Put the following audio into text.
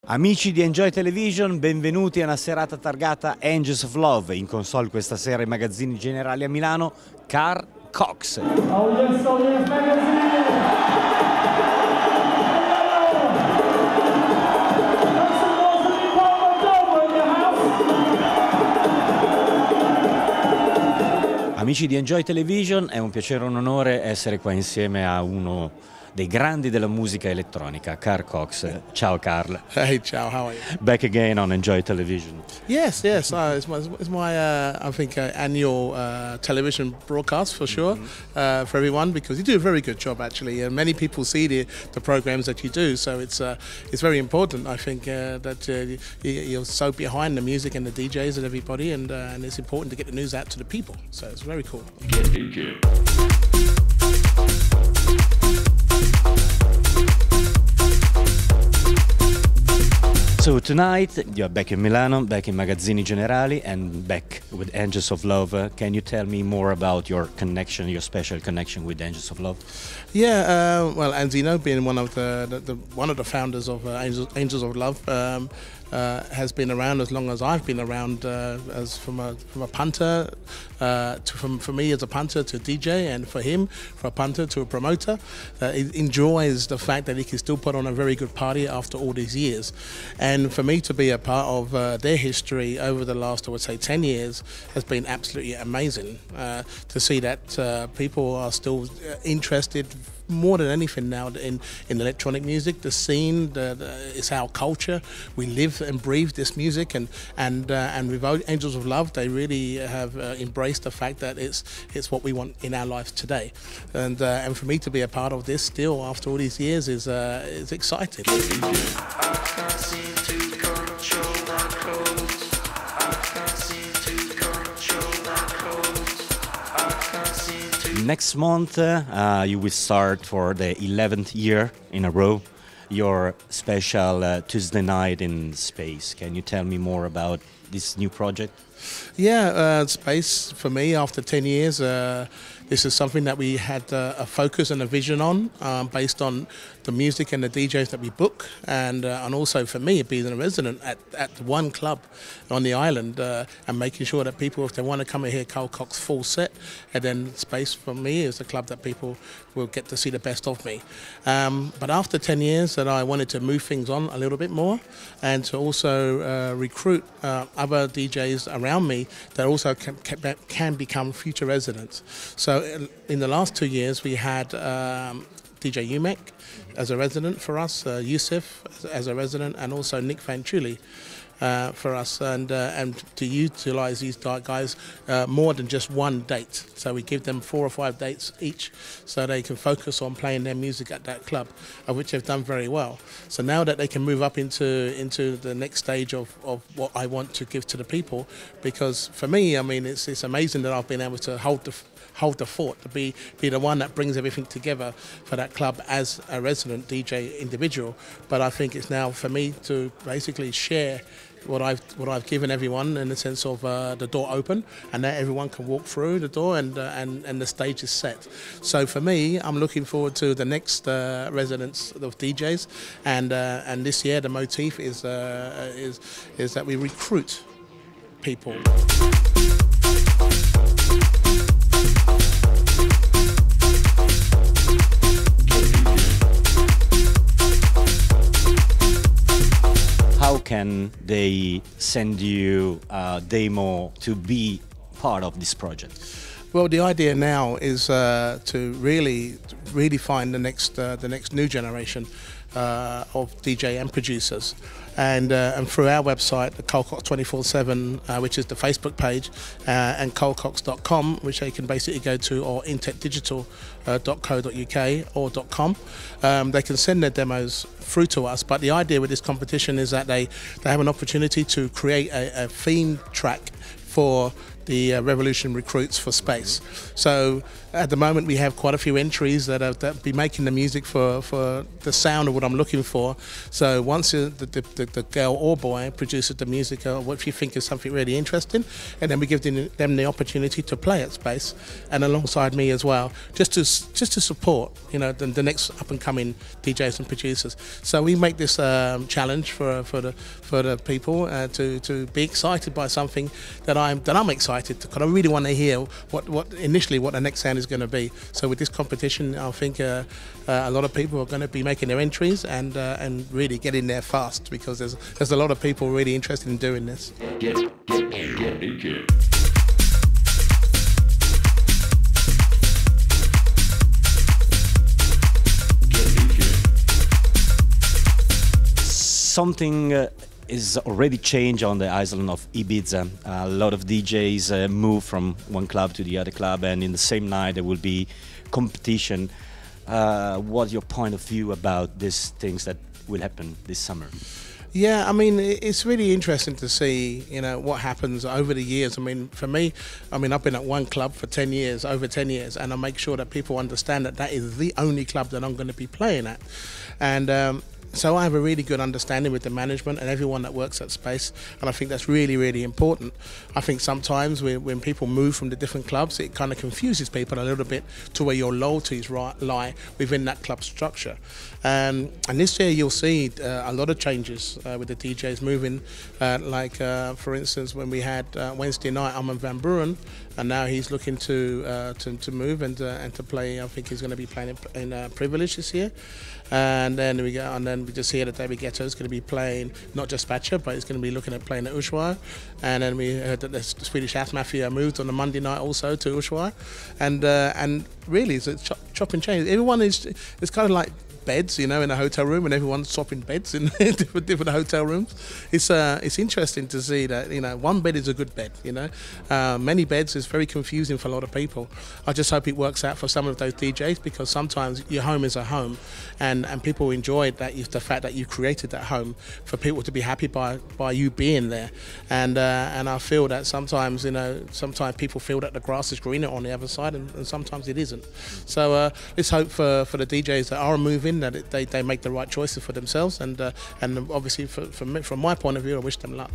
Amici di Enjoy Television, benvenuti a una serata targata Angels of Love. In console questa sera i Magazzini Generali a Milano, Carl Cox. Oh yes, Magazzini! Amici di Enjoy Television, è un piacere e un onore essere qua insieme a uno dei grandi della musica elettronica, Carl Cox. Ciao Carl. Hey, ciao, how are you? Back again on Enjoy Television. Yes, it's my I think annual television broadcast for sure, for everyone, because you do a very good job actually, and many people see the programs that you do, so it's very important. I think that you're so behind the music and the DJs and everybody, and it's important to get the news out to the people, so it's very cool. So tonight you're back in Milano, back in Magazzini Generali, and back with Angels of Love. Can you tell me more about your connection, your special connection with Angels of Love? Yeah, well, Anzino, being one of the founders of Angels of Love, has been around as long as I've been around, as from a punter, for me as a punter to DJ, and for him, for a punter to a promoter. He enjoys the fact that he can still put on a very good party after all these years. And for me to be a part of their history over the last, I would say, 10 years has been absolutely amazing. To see that people are still interested more than anything now in electronic music. The scene, it's our culture. We live and breathe this music, and with Angels of Love, they really have embraced the fact that it's what we want in our lives today. And for me to be a part of this still after all these years is exciting. Next month you will start for the 11th year in a row your special Tuesday night in space. Can you tell me more about this new project? Yeah, space for me after 10 years, this is something that we had a focus and a vision on, based on the music and the DJs that we book, and also for me being a resident at one club on the island, and making sure that people, if they want to come and hear Carl Cox full set, and then space for me is a club that people will get to see the best of me. But after 10 years that I wanted to move things on a little bit more, and to also recruit other DJs around me that also can become future residents. So in the last 2 years we had DJ Umek as a resident for us, Yusuf as a resident, and also Nick Fanciulli for us, and to utilise these guys more than just one date. So we give them 4 or 5 dates each, so they can focus on playing their music at that club, of which they've done very well. So now that they can move up into the next stage of what I want to give to the people, because for me, I mean, it's amazing that I've been able to hold the fort, to be the one that brings everything together for that club as a resident DJ individual. But I think it's now for me to basically share what I've given everyone, in the sense of the door open, and that everyone can walk through the door, and the stage is set. So for me, I'm looking forward to the next residents of DJs, and this year the motif is that we recruit people. How can they send you a demo to be part of this project? Well, the idea now is to really find the next new generation of DJ and producers, and through our website, the Carl Cox 24/7, which is the Facebook page, and carlcox.com, which they can basically go to, or intechdigital.co.uk or .com. They can send their demos through to us, but the idea with this competition is that they have an opportunity to create a theme track for the Revolution recruits for space. So at the moment we have quite a few entries that be making the music for the sound of what I'm looking for. So once the girl or boy produces the music, what you think is something really interesting, and then we give them the opportunity to play at space and alongside me as well, just to support, you know, the next up and coming DJs and producers. So we make this challenge for the people to be excited by something that I'm excited because I really want to hear what initially what the next sound is going to be. So with this competition, I think a lot of people are going to be making their entries and really getting there fast, because there's a lot of people really interested in doing this. Something is already changed on the island of Ibiza. A lot of DJs move from one club to the other club, and in the same night there will be competition. What's your point of view about these things that will happen this summer? Yeah, I mean, it's really interesting to see, you know, what happens over the years. I mean, for me, I've been at one club for 10 years, over 10 years, and I make sure that people understand that that is the only club that I'm going to be playing at. And so I have a really good understanding with the management and everyone that works at Space, and I think that's really, really important. I think sometimes when people move from the different clubs, it kind of confuses people a little bit to where your loyalties lie within that club structure. And this year you'll see a lot of changes with the DJs moving. For instance, when we had Wednesday night, Armin van Buuren, and now he's looking to move and to play. I think he's going to be playing in Privilege this year. And then we just hear that David Guetta is going to be playing not just Spacha, but he's going to be looking at playing at Ushuaia. And then we heard that the Swedish House Mafia moved on the Monday night also to Ushuaia. And really, it's a chop and change. Everyone it's kind of like beds, you know, in a hotel room, and everyone's swapping beds in different hotel rooms. It's interesting to see that, you know, one bed is a good bed, you know. Many beds is very confusing for a lot of people. I just hope it works out for some of those DJs, because sometimes your home is a home, and people enjoy the fact that you created that home for people to be happy by you being there. And I feel that sometimes, you know, sometimes people feel that the grass is greener on the other side, and sometimes it isn't. So let's hope for the DJs that are moving, that they make the right choices for themselves, and obviously from my point of view, I wish them luck.